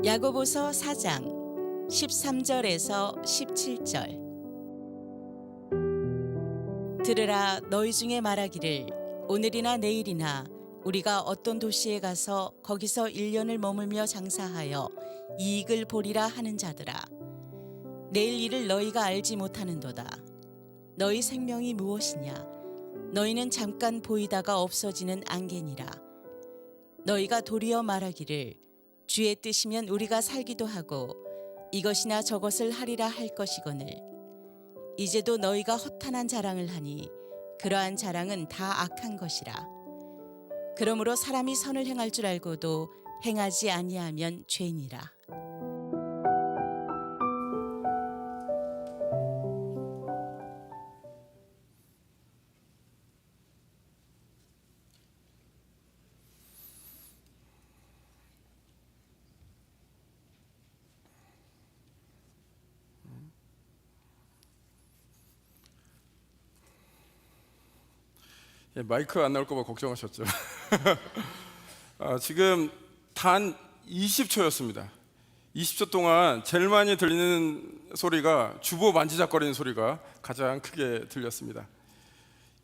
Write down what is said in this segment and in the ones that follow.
야고보서 4장 13절에서 17절. 들으라, 너희 중에 말하기를 오늘이나 내일이나 우리가 어떤 도시에 가서 거기서 1년을 머물며 장사하여 이익을 보리라 하는 자들아, 내일 일을 너희가 알지 못하는도다. 너희 생명이 무엇이냐? 너희는 잠깐 보이다가 없어지는 안개니라. 너희가 도리어 말하기를 주의 뜻이면 우리가 살기도 하고 이것이나 저것을 하리라 할 것이거늘, 이제도 너희가 허탄한 자랑을 하니 그러한 자랑은 다 악한 것이라. 그러므로 사람이 선을 행할 줄 알고도 행하지 아니하면 죄니라. 마이크 안 나올 거 봐 걱정하셨죠? 지금 단 20초였습니다. 20초 동안 제일 많이 들리는 소리가 주보 만지작거리는 소리가 가장 크게 들렸습니다.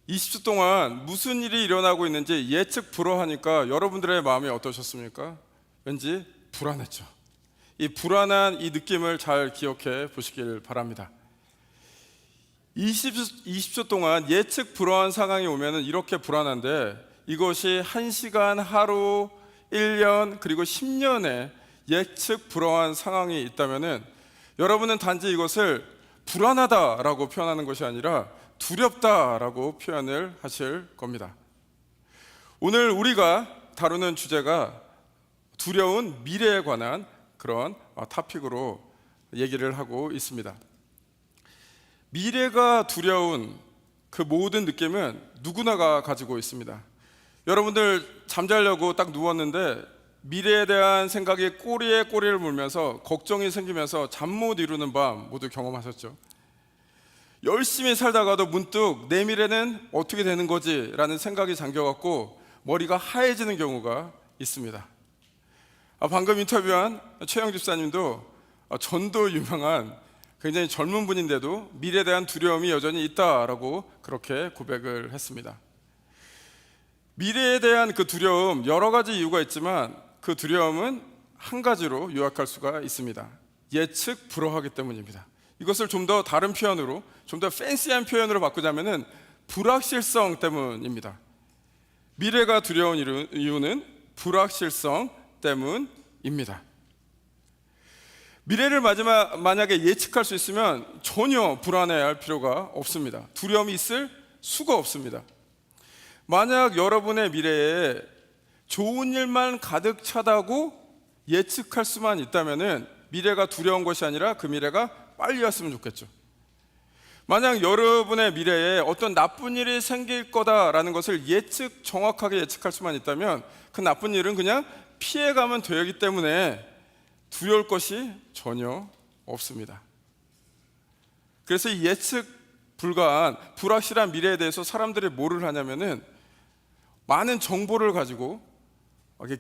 20초 동안 무슨 일이 일어나고 있는지 예측 불허하니까 여러분들의 마음이 어떠셨습니까? 왠지 불안했죠. 이 불안한 이 느낌을 잘 기억해 보시길 바랍니다. 20초 동안 예측 불허한 상황이 오면 이렇게 불안한데, 이것이 1시간, 하루, 1년, 그리고 10년의 예측 불허한 상황이 있다면 여러분은 단지 이것을 불안하다라고 표현하는 것이 아니라 두렵다라고 표현을 하실 겁니다. 오늘 우리가 다루는 주제가 두려운 미래에 관한 그런 토픽으로 얘기를 하고 있습니다. 미래가 두려운 그 모든 느낌은 누구나가 가지고 있습니다. 여러분들 잠자려고 딱 누웠는데 미래에 대한 생각이 꼬리에 꼬리를 물면서 걱정이 생기면서 잠 못 이루는 밤 모두 경험하셨죠? 열심히 살다가도 문득 내 미래는 어떻게 되는 거지? 라는 생각이 잠겨갖고 머리가 하얘지는 경우가 있습니다. 방금 인터뷰한 최영 집사님도 전도 유명한 굉장히 젊은 분인데도 미래에 대한 두려움이 여전히 있다라고 그렇게 고백을 했습니다. 미래에 대한 그 두려움, 여러 가지 이유가 있지만 그 두려움은 한 가지로 요약할 수가 있습니다. 예측 불허하기 때문입니다. 이것을 좀 더 다른 표현으로, 좀 더 팬시한 표현으로 바꾸자면 불확실성 때문입니다. 미래가 두려운 이유는 불확실성 때문입니다. 미래를 만약에 예측할 수 있으면 전혀 불안해할 필요가 없습니다. 두려움이 있을 수가 없습니다. 만약 여러분의 미래에 좋은 일만 가득 차다고 예측할 수만 있다면 미래가 두려운 것이 아니라 그 미래가 빨리 왔으면 좋겠죠. 만약 여러분의 미래에 어떤 나쁜 일이 생길 거다라는 것을 정확하게 예측할 수만 있다면 그 나쁜 일은 그냥 피해가면 되기 때문에 두려울 것이 전혀 없습니다. 그래서 이 예측 불가한 불확실한 미래에 대해서 사람들이 뭐를 하냐면은 많은 정보를 가지고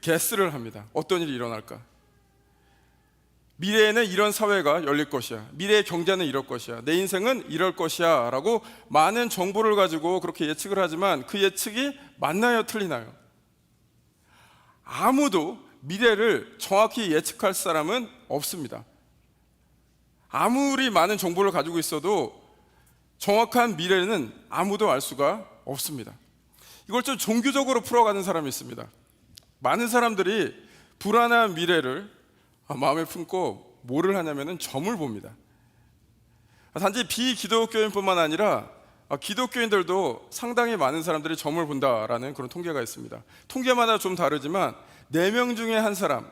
게스를 합니다. 어떤 일이 일어날까? 미래에는 이런 사회가 열릴 것이야. 미래의 경제는 이럴 것이야. 내 인생은 이럴 것이야. 라고 많은 정보를 가지고 그렇게 예측을 하지만 그 예측이 맞나요? 틀리나요? 아무도 미래를 정확히 예측할 사람은 없습니다. 아무리 많은 정보를 가지고 있어도 정확한 미래는 아무도 알 수가 없습니다. 이걸 좀 종교적으로 풀어가는 사람이 있습니다. 많은 사람들이 불안한 미래를 마음에 품고 뭐를 하냐면 점을 봅니다. 단지 비기독교인뿐만 아니라 기독교인들도 상당히 많은 사람들이 점을 본다라는 그런 통계가 있습니다. 통계마다 좀 다르지만 4명 중에 한 사람,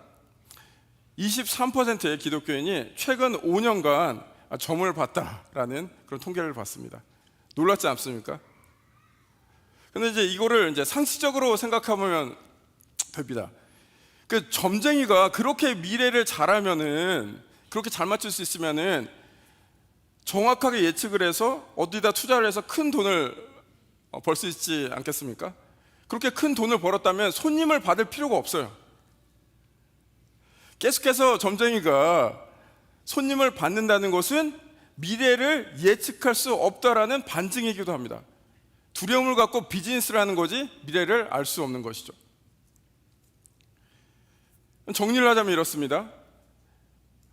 23%의 기독교인이 최근 5년간 점을 봤다라는 그런 통계를 봤습니다. 놀랍지 않습니까? 근데 이제 이거를 상식적으로 생각해보면 됩니다. 그 점쟁이가 그렇게 미래를 잘하면은, 그렇게 잘 맞출 수 있으면은 정확하게 예측을 해서 어디다 투자를 해서 큰 돈을 벌 수 있지 않겠습니까? 그렇게 큰 돈을 벌었다면 손님을 받을 필요가 없어요. 계속해서 점쟁이가 손님을 받는다는 것은 미래를 예측할 수 없다라는 반증이기도 합니다. 두려움을 갖고 비즈니스를 하는 거지 미래를 알 수 없는 것이죠. 정리를 하자면 이렇습니다.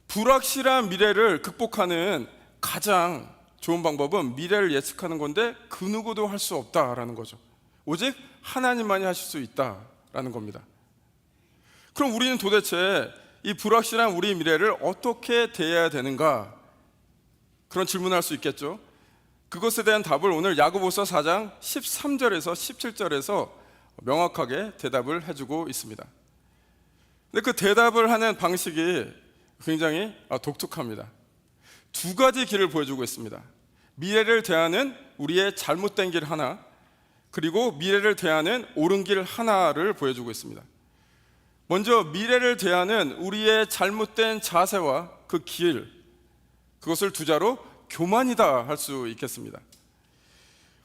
불확실한 미래를 극복하는 가장 좋은 방법은 미래를 예측하는 건데 그 누구도 할 수 없다라는 거죠. 오직 하나님만이 하실 수 있다라는 겁니다. 그럼 우리는 도대체 이 불확실한 우리 미래를 어떻게 대해야 되는가? 그런 질문을 할 수 있겠죠. 그것에 대한 답을 오늘 야고보서 4장 13절에서 17절에서 명확하게 대답을 해주고 있습니다. 근데 그 대답을 하는 방식이 굉장히 독특합니다. 두 가지 길을 보여주고 있습니다. 미래를 대하는 우리의 잘못된 길 하나, 그리고 미래를 대하는 옳은 길 하나를 보여주고 있습니다. 먼저 미래를 대하는 우리의 잘못된 자세와 그 길, 그것을 두자로 교만이다 할 수 있겠습니다.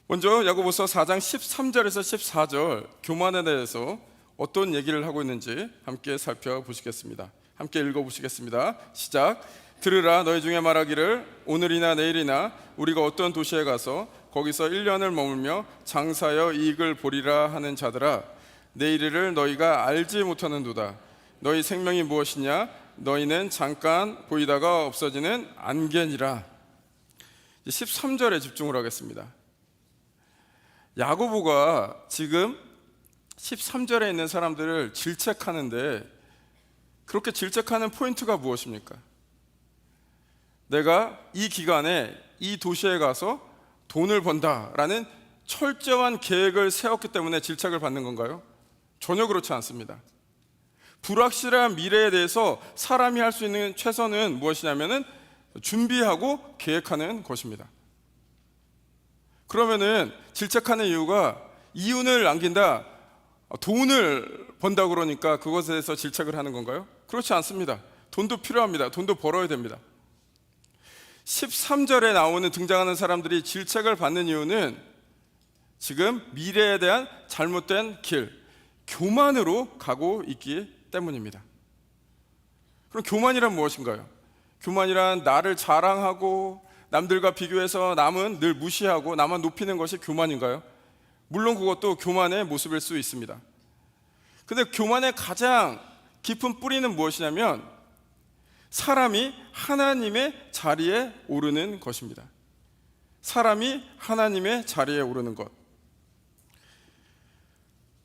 먼저 야고보서 4장 13절에서 14절 교만에 대해서 어떤 얘기를 하고 있는지 함께 살펴보시겠습니다. 함께 읽어보시겠습니다. 시작. 들으라, 너희 중에 말하기를 오늘이나 내일이나 우리가 어떤 도시에 가서 거기서 1년을 머물며 장사하여 이익을 보리라 하는 자들아, 내일을 너희가 알지 못하는도다. 너희 생명이 무엇이냐? 너희는 잠깐 보이다가 없어지는 안개니라. 13절에 집중을 하겠습니다. 야고보가 지금 13절에 있는 사람들을 질책하는데, 그렇게 질책하는 포인트가 무엇입니까? 내가 이 기간에 이 도시에 가서 돈을 번다라는 철저한 계획을 세웠기 때문에 질책을 받는 건가요? 전혀 그렇지 않습니다. 불확실한 미래에 대해서 사람이 할 수 있는 최선은 무엇이냐면은 준비하고 계획하는 것입니다. 그러면은 질책하는 이유가 이윤을 남긴다, 돈을 번다 그러니까 그것에 대해서 질책을 하는 건가요? 그렇지 않습니다. 돈도 필요합니다. 돈도 벌어야 됩니다. 13절에 나오는 등장하는 사람들이 질책을 받는 이유는 지금 미래에 대한 잘못된 길, 교만으로 가고 있기 때문입니다. 그럼 교만이란 무엇인가요? 교만이란 나를 자랑하고 남들과 비교해서 남은 늘 무시하고 나만 높이는 것이 교만인가요? 물론 그것도 교만의 모습일 수 있습니다. 근데 교만의 가장 깊은 뿌리는 무엇이냐면 사람이 하나님의 자리에 오르는 것입니다. 사람이 하나님의 자리에 오르는 것.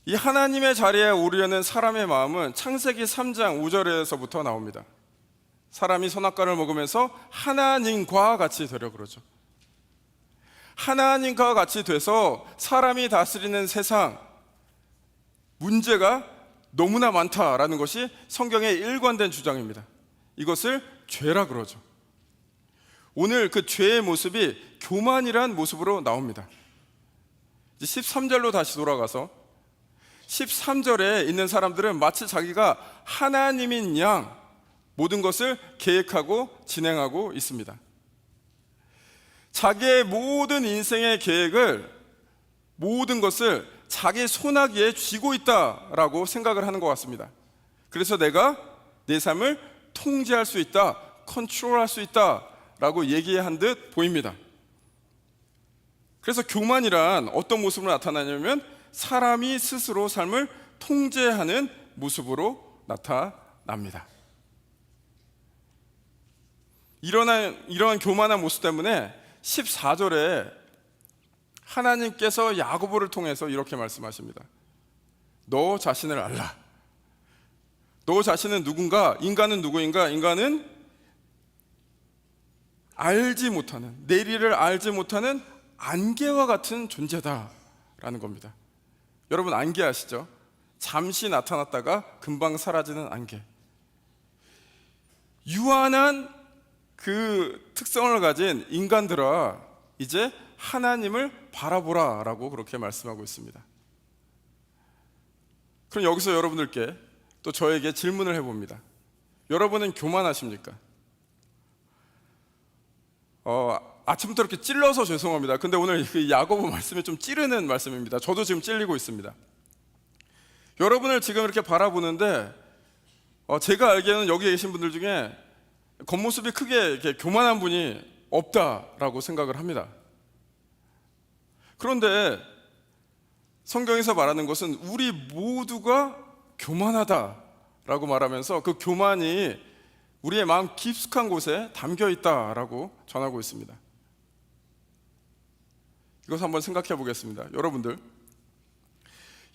이 하나님의 자리에 오르려는 사람의 마음은 창세기 3장 5절에서부터 나옵니다. 사람이 선악과를 먹으면서 하나님과 같이 되려 그러죠. 하나님과 같이 돼서 사람이 다스리는 세상, 문제가 너무나 많다라는 것이 성경의 일관된 주장입니다. 이것을 죄라 그러죠. 오늘 그 죄의 모습이 교만이란 모습으로 나옵니다. 이제 13절로 다시 돌아가서 13절에 있는 사람들은 마치 자기가 하나님인 양 모든 것을 계획하고 진행하고 있습니다. 자기의 모든 인생의 계획을, 모든 것을 자기 손아귀에 쥐고 있다라고 생각을 하는 것 같습니다. 그래서 내가 내 삶을 통제할 수 있다, 컨트롤할 수 있다라고 얘기한 듯 보입니다. 그래서 교만이란 어떤 모습으로 나타나냐면 사람이 스스로 삶을 통제하는 모습으로 나타납니다. 이러한 교만한 모습 때문에 14절에 하나님께서 야고보를 통해서 이렇게 말씀하십니다. 너 자신을 알라. 너 자신은 누군가? 인간은 누구인가? 인간은 알지 못하는, 내리를 알지 못하는 안개와 같은 존재다라는 겁니다. 여러분 안개 아시죠? 잠시 나타났다가 금방 사라지는 안개. 유한한 그 특성을 가진 인간들아, 이제 하나님을 바라보라라고 그렇게 말씀하고 있습니다. 그럼 여기서 여러분들께 또 저에게 질문을 해봅니다. 여러분은 교만하십니까? 아침부터 이렇게 찔러서 죄송합니다. 근데 오늘 그 야고보 말씀이 좀 찌르는 말씀입니다. 저도 지금 찔리고 있습니다. 여러분을 지금 이렇게 바라보는데 제가 알기에는 여기 계신 분들 중에 겉모습이 크게 이렇게 교만한 분이 없다라고 생각을 합니다. 그런데 성경에서 말하는 것은 우리 모두가 교만하다라고 말하면서 그 교만이 우리의 마음 깊숙한 곳에 담겨 있다라고 전하고 있습니다. 이것을 한번 생각해 보겠습니다.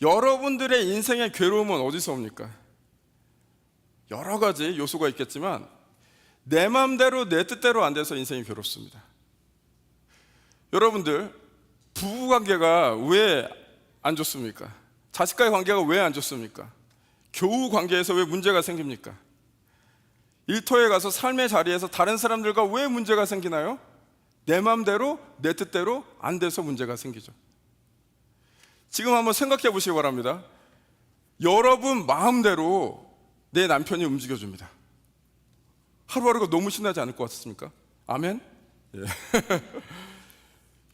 여러분들의 인생의 괴로움은 어디서 옵니까? 여러 가지 요소가 있겠지만 내 마음대로 내 뜻대로 안 돼서 인생이 괴롭습니다. 여러분들 부부관계가 왜 안 좋습니까? 자식과의 관계가 왜 안 좋습니까? 교우 관계에서 왜 문제가 생깁니까? 일터에 가서 삶의 자리에서 다른 사람들과 왜 문제가 생기나요? 내 마음대로 내 뜻대로 안 돼서 문제가 생기죠. 지금 한번 생각해 보시기 바랍니다. 여러분 마음대로 내 남편이 움직여줍니다. 하루하루가 너무 신나지 않을 것 같습니까? 아멘? 예.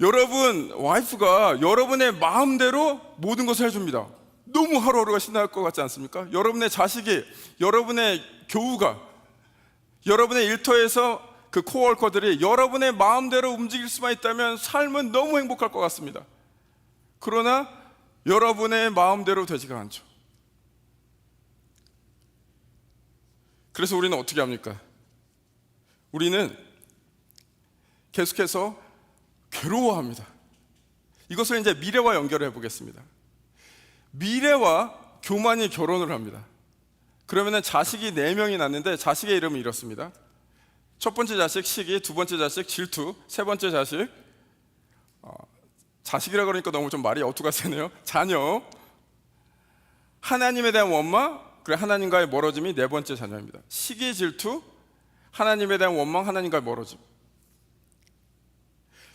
여러분 와이프가 여러분의 마음대로 모든 것을 해줍니다. 너무 하루하루가 신날 것 같지 않습니까? 여러분의 자식이, 여러분의 교우가, 여러분의 일터에서 그 코워커들이 여러분의 마음대로 움직일 수만 있다면 삶은 너무 행복할 것 같습니다. 그러나 여러분의 마음대로 되지가 않죠. 그래서 우리는 어떻게 합니까? 우리는 계속해서 괴로워합니다. 이것을 이제 미래와 연결해 보겠습니다. 미래와 교만이 결혼을 합니다. 그러면 자식이 4명이 낳는데 자식의 이름은 이렇습니다. 첫 번째 자식 시기, 두 번째 자식 질투, 세 번째 자식 자식이라 그러니까 너무 좀 말이 어투가 세네요. 자녀, 하나님에 대한 원망, 그리고 하나님과의 멀어짐이 네 번째 자녀입니다. 시기, 질투, 하나님에 대한 원망, 하나님과의 멀어짐.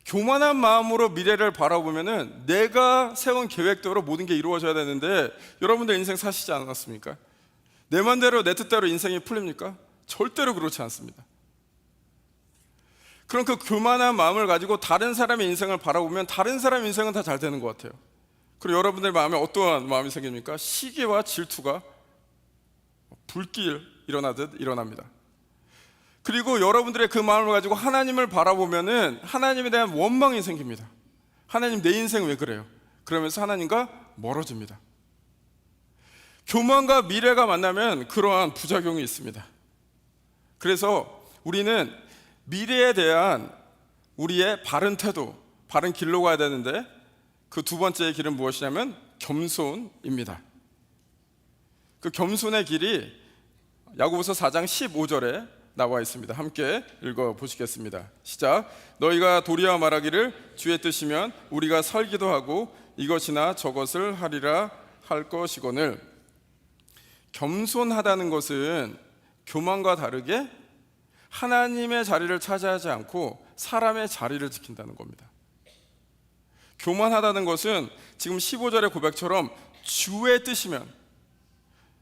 교만한 마음으로 미래를 바라보면은 내가 세운 계획대로 모든 게 이루어져야 되는데 여러분들 인생 사시지 않았습니까? 내 맘대로 내 뜻대로 인생이 풀립니까? 절대로 그렇지 않습니다. 그럼 그 교만한 마음을 가지고 다른 사람의 인생을 바라보면 다른 사람의 인생은 다 잘 되는 것 같아요. 그리고 여러분들 마음에 어떠한 마음이 생깁니까? 시기와 질투가 불길 일어나듯 일어납니다. 그리고 여러분들의 그 마음을 가지고 하나님을 바라보면은 하나님에 대한 원망이 생깁니다. 하나님 내 인생 왜 그래요? 그러면서 하나님과 멀어집니다. 교만과 미래가 만나면 그러한 부작용이 있습니다. 그래서 우리는 미래에 대한 우리의 바른 태도, 바른 길로 가야 되는데 그 두 번째의 길은 무엇이냐면 겸손입니다. 그 겸손의 길이 야고보서 4장 15절에 나와 있습니다. 함께 읽어보시겠습니다. 시작. 너희가 도리어 말하기를 주의 뜻이면 우리가 살기도 하고 이것이나 저것을 하리라 할 것이거늘. 겸손하다는 것은 교만과 다르게 하나님의 자리를 차지하지 않고 사람의 자리를 지킨다는 겁니다. 교만하다는 것은 지금 15절의 고백처럼 주의 뜻이면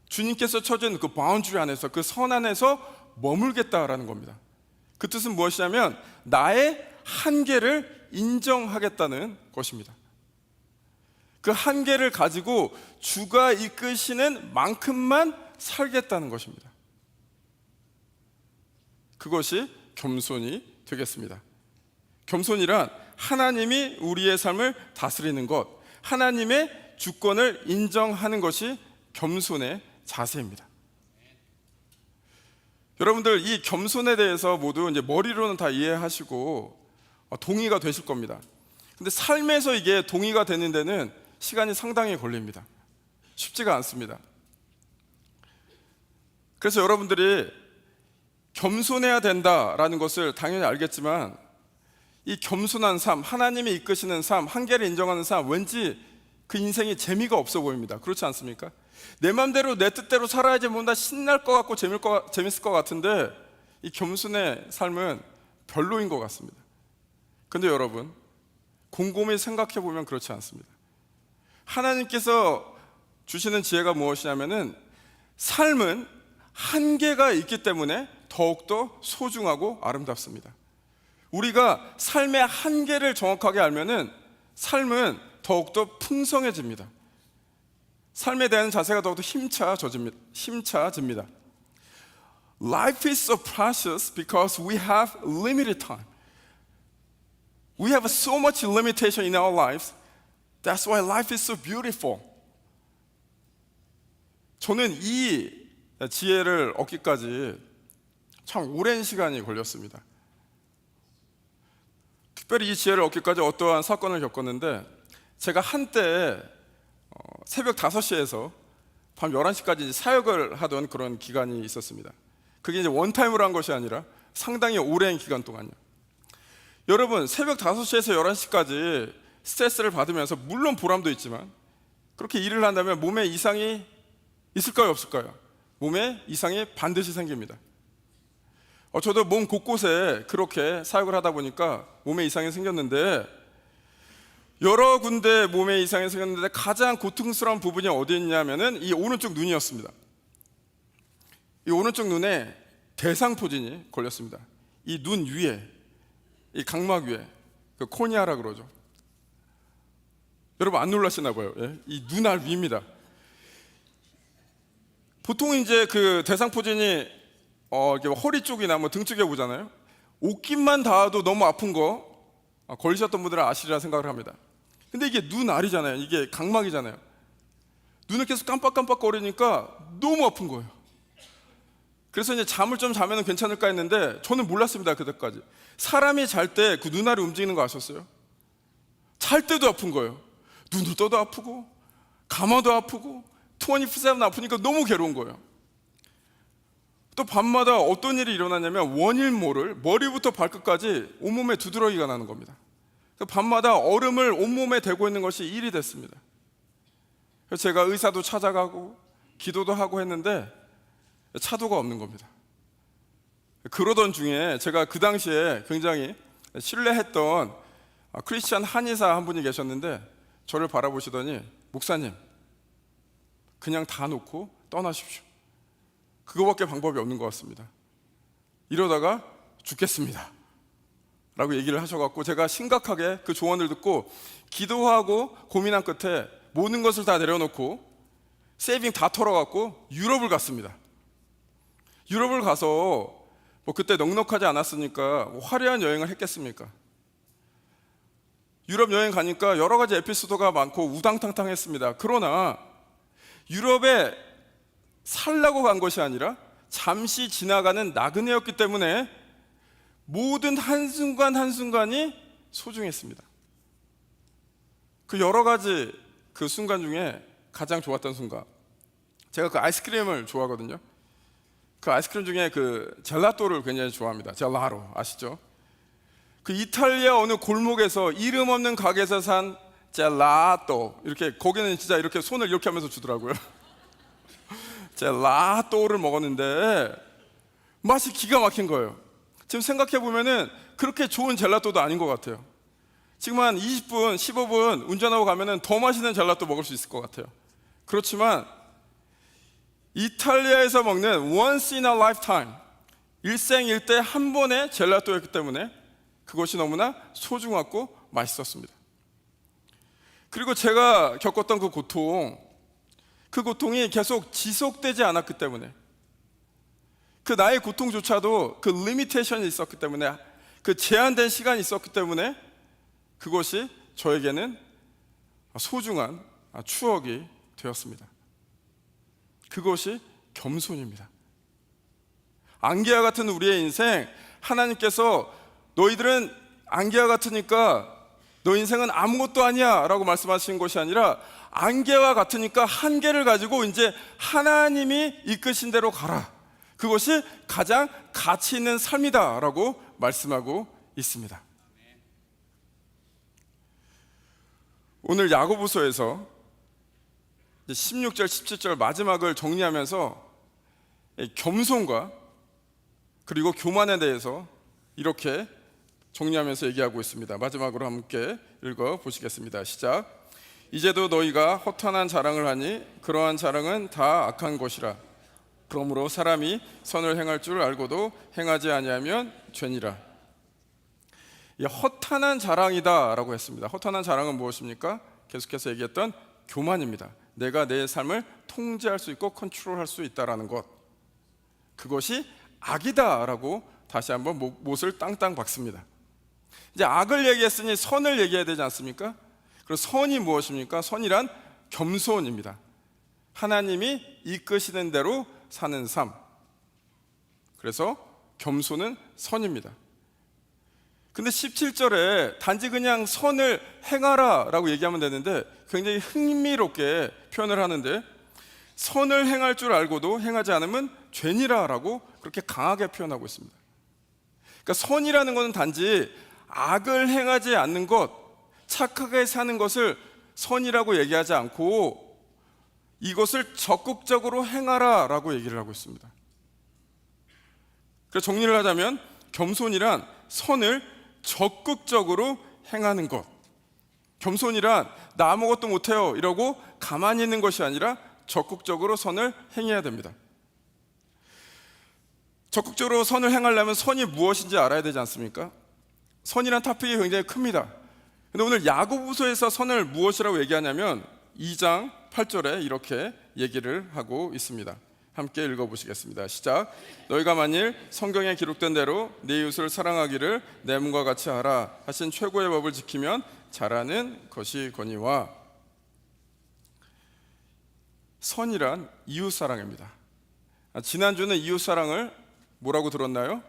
주님께서 쳐준 그 바운드리 안에서, 그 선 안에서 머물겠다라는 겁니다. 그 뜻은 무엇이냐면 나의 한계를 인정하겠다는 것입니다. 그 한계를 가지고 주가 이끄시는 만큼만 살겠다는 것입니다. 그것이 겸손이 되겠습니다. 겸손이란 하나님이 우리의 삶을 다스리는 것, 하나님의 주권을 인정하는 것이 겸손의 자세입니다. 여러분들 이 겸손에 대해서 모두 이제 머리로는 다 이해하시고 동의가 되실 겁니다. 근데 삶에서 이게 동의가 되는 데는 시간이 상당히 걸립니다. 쉽지가 않습니다. 그래서 여러분들이 겸손해야 된다라는 것을 당연히 알겠지만 이 겸손한 삶, 하나님이 이끄시는 삶, 한계를 인정하는 삶, 왠지 그 인생이 재미가 없어 보입니다. 그렇지 않습니까? 내 맘대로 내 뜻대로 살아야지 뭔가 신날 것 같고 재밌을 것 같은데 이 겸손의 삶은 별로인 것 같습니다. 근데 여러분 곰곰이 생각해 보면 그렇지 않습니다. 하나님께서 주시는 지혜가 무엇이냐면은 삶은 한계가 있기 때문에 더욱더 소중하고 아름답습니다. 우리가 삶의 한계를 정확하게 알면은 삶은 더욱더 풍성해집니다. 삶에 대한 자세가 더욱더 힘차집니다. Life is so precious because we have limited time. We have so much limitation in our lives. That's why life is so beautiful. 저는 이 지혜를 얻기까지 참 오랜 시간이 걸렸습니다. 특별히 이 지혜를 얻기까지 어떠한 사건을 겪었는데, 제가 한때 새벽 5시에서 밤 11시까지 사역을 하던 그런 기간이 있었습니다. 그게 이제 원타임으로 한 것이 아니라 상당히 오랜 기간 동안요. 여러분, 새벽 5시에서 11시까지 스트레스를 받으면서 물론 보람도 있지만 그렇게 일을 한다면 몸에 이상이 있을까요, 없을까요? 몸에 이상이 반드시 생깁니다. 저도 몸 곳곳에 그렇게 사역을 하다 보니까 몸에 이상이 생겼는데, 여러 군데 몸에 이상이 생겼는데 가장 고통스러운 부분이 어디 있냐면은 이 오른쪽 눈이었습니다. 이 오른쪽 눈에 대상포진이 걸렸습니다. 이 눈 위에, 이 각막 위에, 그 코니아라 그러죠. 여러분 안 놀라시나 봐요. 예? 이 눈알 위입니다. 보통 이제 그 대상포진이 이렇게 허리 쪽이나 뭐 등 쪽에 오잖아요. 옷깃만 닿아도 너무 아픈 거 걸리셨던 분들은 아시리라 생각을 합니다. 근데 이게 눈알이잖아요. 이게 각막이잖아요. 눈을 계속 깜빡깜빡거리니까 너무 아픈 거예요. 그래서 이제 잠을 좀 자면 괜찮을까 했는데 저는 몰랐습니다. 그때까지. 사람이 잘 때 그 눈알이 움직이는 거 아셨어요? 잘 때도 아픈 거예요. 눈을 떠도 아프고 감아도 아프고 24/7 아프니까 너무 괴로운 거예요. 또 밤마다 어떤 일이 일어나냐면 원일 모를 머리부터 발끝까지 온몸에 두드러기가 나는 겁니다. 밤마다 얼음을 온몸에 대고 있는 것이 일이 됐습니다. 그래서 제가 의사도 찾아가고 기도도 하고 했는데 차도가 없는 겁니다. 그러던 중에 제가 그 당시에 굉장히 신뢰했던 크리스찬 한의사 한 분이 계셨는데 저를 바라보시더니, 목사님 그냥 다 놓고 떠나십시오. 그거밖에 방법이 없는 것 같습니다. 이러다가 죽겠습니다 라고 얘기를 하셔갖고 제가 심각하게 그 조언을 듣고 기도하고 고민한 끝에 모든 것을 다 내려놓고 세이빙 다 털어갖고 유럽을 갔습니다. 유럽을 가서 뭐 그때 넉넉하지 않았으니까 뭐 화려한 여행을 했겠습니까? 유럽 여행 가니까 여러 가지 에피소드가 많고 우당탕탕했습니다. 그러나 유럽에 살라고 간 것이 아니라 잠시 지나가는 나그네였기 때문에 모든 한순간 한순간이 소중했습니다. 그 여러 가지 그 순간 중에 가장 좋았던 순간, 제가 그 아이스크림을 좋아하거든요. 그 아이스크림 중에 그 젤라또를 굉장히 좋아합니다. 젤라로 아시죠? 그 이탈리아 어느 골목에서 이름 없는 가게에서 산 젤라또, 이렇게 거기는 진짜 이렇게 손을 이렇게 하면서 주더라고요. 젤라또를 먹었는데 맛이 기가 막힌 거예요. 지금 생각해 보면은 그렇게 좋은 젤라또도 아닌 것 같아요. 지금 한 20분, 15분 운전하고 가면은 더 맛있는 젤라또 먹을 수 있을 것 같아요. 그렇지만 이탈리아에서 먹는 once in a lifetime, 일생일대 한 번의 젤라또였기 때문에 그것이 너무나 소중하고 맛있었습니다. 그리고 제가 겪었던 그 고통이 계속 지속되지 않았기 때문에, 그 나의 고통조차도 그 리미테이션이 있었기 때문에, 그 제한된 시간이 있었기 때문에 그것이 저에게는 소중한 추억이 되었습니다. 그것이 겸손입니다. 안개와 같은 우리의 인생, 하나님께서 너희들은 안개와 같으니까 너 인생은 아무것도 아니야 라고 말씀하신 것이 아니라, 안개와 같으니까 한계를 가지고 이제 하나님이 이끄신 대로 가라, 그것이 가장 가치 있는 삶이다 라고 말씀하고 있습니다. 오늘 야고보서에서 16절 17절 마지막을 정리하면서 겸손과 그리고 교만에 대해서 이렇게 정리하면서 얘기하고 있습니다. 마지막으로 함께 읽어보시겠습니다. 시작. 이제도 너희가 허탄한 자랑을 하니 그러한 자랑은 다 악한 것이라. 그러므로 사람이 선을 행할 줄 알고도 행하지 아니하면 죄니라. 허탄한 자랑이다 라고 했습니다. 허탄한 자랑은 무엇입니까? 계속해서 얘기했던 교만입니다. 내가 내 삶을 통제할 수 있고 컨트롤할 수 있다라는 것, 그것이 악이다라고 다시 한번 못을 땅땅 박습니다. 이제 악을 얘기했으니 선을 얘기해야 되지 않습니까? 그럼 선이 무엇입니까? 선이란 겸손입니다. 하나님이 이끄시는 대로 사는 삶. 그래서 겸손은 선입니다. 근데 17절에 단지 그냥 선을 행하라 라고 얘기하면 되는데 굉장히 흥미롭게 표현을 하는데, 선을 행할 줄 알고도 행하지 않으면 죄니라 라고 그렇게 강하게 표현하고 있습니다. 그러니까 선이라는 것은 단지 악을 행하지 않는 것, 착하게 사는 것을 선이라고 얘기하지 않고 이것을 적극적으로 행하라 라고 얘기를 하고 있습니다. 그래서 정리를 하자면 겸손이란 선을 적극적으로 행하는 것. 겸손이란 나 아무것도 못해요 이러고 가만히 있는 것이 아니라 적극적으로 선을 행해야 됩니다. 적극적으로 선을 행하려면 선이 무엇인지 알아야 되지 않습니까? 선이란 토픽이 굉장히 큽니다. 근데 오늘 야고보서에서 선을 무엇이라고 얘기하냐면 2장 8절에 이렇게 얘기를 하고 있습니다. 함께 읽어보시겠습니다. 시작. 너희가 만일 성경에 기록된 대로 네 이웃을 사랑하기를 내 몸과 같이 하라 하신 최고의 법을 지키면 잘하는 것이거니와. 선이란 이웃사랑입니다. 지난주는 이웃사랑을 뭐라고 들었나요?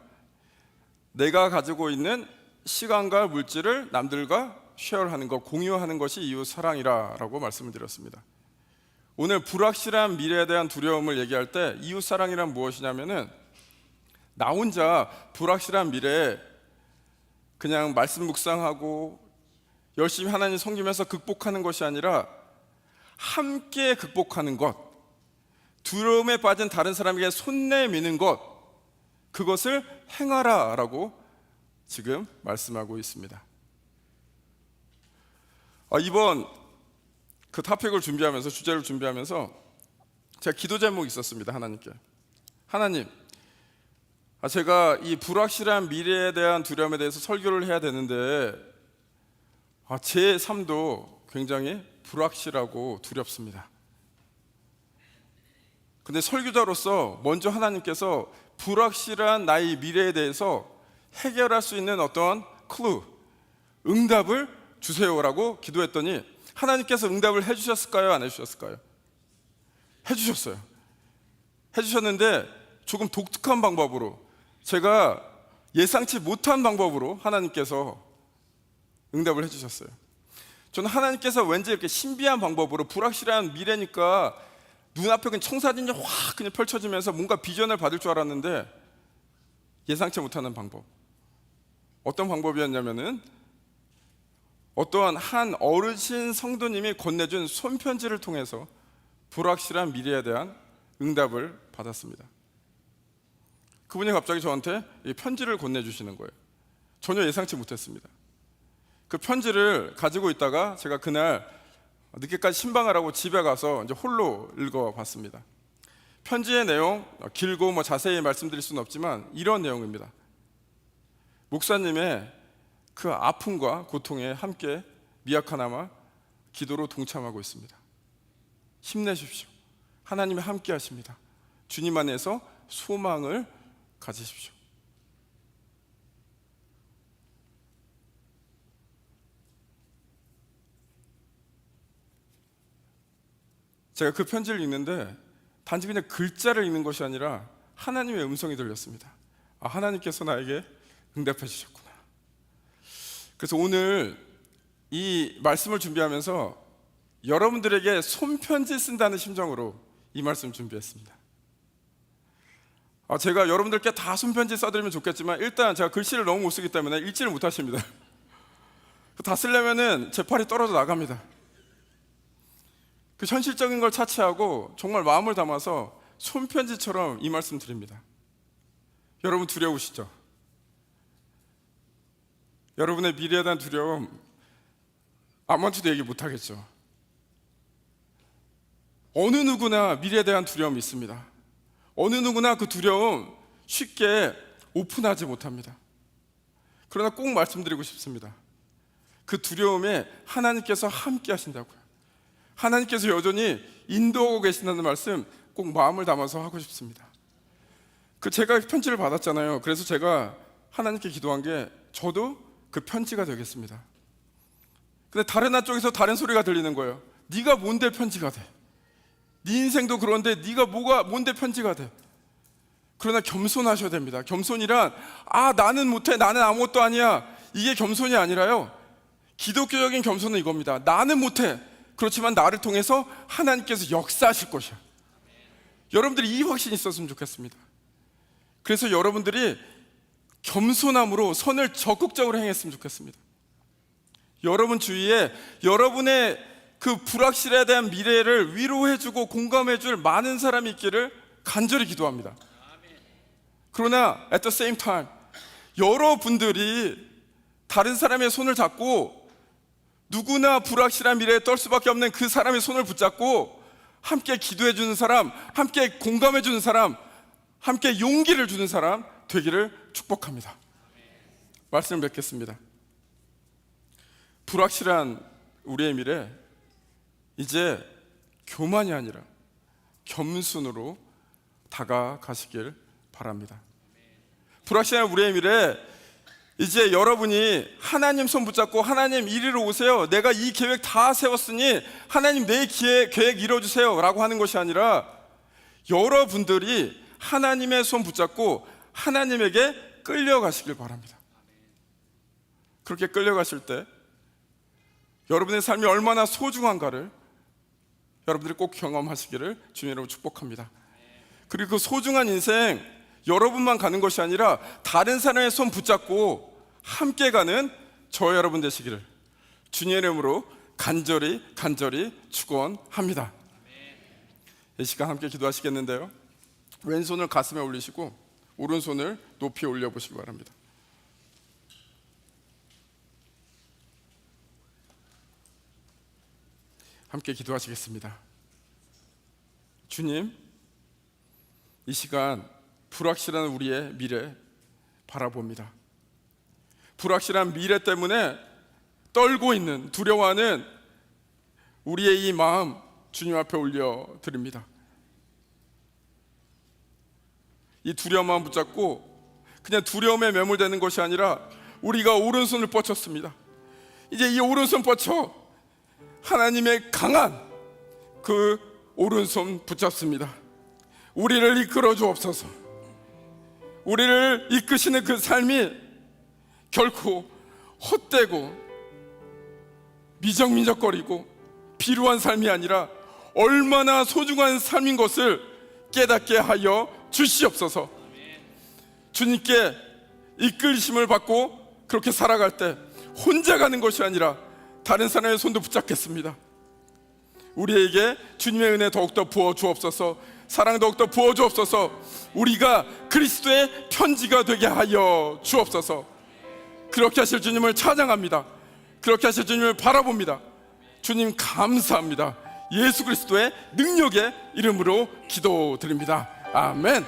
내가 가지고 있는 시간과 물질을 남들과 쉐어하는 것, 공유하는 것이 이웃사랑이라고 말씀을 드렸습니다. 오늘 불확실한 미래에 대한 두려움을 얘기할 때 이웃사랑이란 무엇이냐면은 나 혼자 불확실한 미래에 그냥 말씀 묵상하고 열심히 하나님 섬기면서 극복하는 것이 아니라 함께 극복하는 것, 두려움에 빠진 다른 사람에게 손 내미는 것, 그것을 행하라 라고 지금 말씀하고 있습니다. 이번 그 토픽을 준비하면서, 주제를 준비하면서 제가 기도 제목이 있었습니다. 하나님께, 하나님, 제가 이 불확실한 미래에 대한 두려움에 대해서 설교를 해야 되는데 제 삶도 굉장히 불확실하고 두렵습니다. 근데 설교자로서 먼저 하나님께서 불확실한 나의 미래에 대해서 해결할 수 있는 어떤 클루, 응답을 주세요라고 기도했더니 하나님께서 응답을 해주셨을까요? 안 해주셨을까요? 해주셨어요. 해주셨는데 조금 독특한 방법으로, 제가 예상치 못한 방법으로 하나님께서 응답을 해주셨어요. 저는 하나님께서 왠지 이렇게 신비한 방법으로, 불확실한 미래니까 눈앞에 그냥 청사진이 확 그냥 펼쳐지면서 뭔가 비전을 받을 줄 알았는데 예상치 못하는 방법. 어떤 방법이었냐면은 어떠한 한 어르신 성도님이 건네준 손편지를 통해서 불확실한 미래에 대한 응답을 받았습니다. 그분이 갑자기 저한테 이 편지를 건네주시는 거예요. 전혀 예상치 못했습니다. 그 편지를 가지고 있다가 제가 그날 늦게까지 신방을 하고 집에 가서 이제 홀로 읽어봤습니다. 편지의 내용 길고 자세히 말씀드릴 수는 없지만 이런 내용입니다. 목사님의 그 아픔과 고통에 함께 미약하나마 기도로 동참하고 있습니다. 힘내십시오. 하나님이 함께 하십니다. 주님 안에서 소망을 가지십시오. 제가 그 편지를 읽는데 단지 그냥 글자를 읽는 것이 아니라 하나님의 음성이 들렸습니다. 하나님께서 나에게 응답해 주셨구나. 그래서 오늘 이 말씀을 준비하면서 여러분들에게 손편지 쓴다는 심정으로 이 말씀 준비했습니다. 제가 여러분들께 다 손편지 써드리면 좋겠지만 일단 제가 글씨를 너무 못 쓰기 때문에 읽지를 못하십니다. 다 쓰려면은 제 팔이 떨어져 나갑니다. 그 현실적인 걸 차치하고 정말 마음을 담아서 손편지처럼 이 말씀 드립니다. 여러분 두려우시죠? 여러분의 미래에 대한 두려움 아무한테도 얘기 못하겠죠. 어느 누구나 미래에 대한 두려움이 있습니다. 어느 누구나 그 두려움 쉽게 오픈하지 못합니다. 그러나 꼭 말씀드리고 싶습니다. 그 두려움에 하나님께서 함께 하신다고요. 하나님께서 여전히 인도하고 계신다는 말씀 꼭 마음을 담아서 하고 싶습니다. 제가 편지를 받았잖아요. 그래서 제가 하나님께 기도한 게 저도 그 편지가 되겠습니다. 근데 다른 한쪽에서 다른 소리가 들리는 거예요. 네가 뭔데 편지가 돼? 네 인생도 그런데 네가 뭔데 편지가 돼? 그러나 겸손하셔야 됩니다. 겸손이란 나는 못해, 나는 아무것도 아니야, 이게 겸손이 아니라요, 기독교적인 겸손은 이겁니다. 나는 못해, 그렇지만 나를 통해서 하나님께서 역사하실 것이야. 여러분들이 이 확신이 있었으면 좋겠습니다. 그래서 여러분들이 겸손함으로 선을 적극적으로 행했으면 좋겠습니다. 여러분 주위에 여러분의 그 불확실에 대한 미래를 위로해주고 공감해줄 많은 사람이 있기를 간절히 기도합니다. 그러나 at the same time 여러분들이 다른 사람의 손을 잡고 누구나 불확실한 미래에 떨 수밖에 없는 그 사람의 손을 붙잡고 함께 기도해주는 사람, 함께 공감해주는 사람, 함께 용기를 주는 사람 되기를 축복합니다. 말씀을 맺겠습니다. 불확실한 우리의 미래, 이제 교만이 아니라 겸손으로 다가가시길 바랍니다. 불확실한 우리의 미래, 이제 여러분이 하나님 손 붙잡고 하나님 이리로 오세요, 내가 이 계획 다 세웠으니 하나님 내 계획 이뤄주세요 라고 하는 것이 아니라 여러분들이 하나님의 손 붙잡고 하나님에게 끌려가시길 바랍니다. 그렇게 끌려가실 때 여러분의 삶이 얼마나 소중한가를 여러분들이 꼭 경험하시기를 주님으로 축복합니다. 그리고 그 소중한 인생 여러분만 가는 것이 아니라 다른 사람의 손 붙잡고 함께 가는 저 여러분 되시기를 주님의 이름으로 간절히 축원합니다. 이 시간 함께 기도하시겠는데요, 왼손을 가슴에 올리시고 오른손을 높이 올려보시기 바랍니다. 함께 기도하시겠습니다. 주님, 이 시간 불확실한 우리의 미래 바라봅니다. 불확실한 미래 때문에 떨고 있는, 두려워하는 우리의 이 마음 주님 앞에 올려드립니다. 이 두려운 마음 붙잡고 그냥 두려움에 매몰되는 것이 아니라 우리가 오른손을 뻗쳤습니다. 이제 이 오른손 뻗쳐 하나님의 강한 그 오른손 붙잡습니다. 우리를 이끌어 주옵소서. 우리를 이끄시는 그 삶이 결코 헛되고 미적미적거리고 비루한 삶이 아니라 얼마나 소중한 삶인 것을 깨닫게 하여 주시옵소서. 주님께 이끌심을 받고 그렇게 살아갈 때 혼자 가는 것이 아니라 다른 사람의 손도 붙잡겠습니다. 우리에게 주님의 은혜 더욱더 부어 주옵소서. 사랑 더욱더 부어 주옵소서. 우리가 그리스도의 편지가 되게 하여 주옵소서. 그렇게 하실 주님을 찬양합니다. 그렇게 하실 주님을 바라봅니다. 주님 감사합니다. 예수 그리스도의 능력의 이름으로 기도드립니다. 아멘.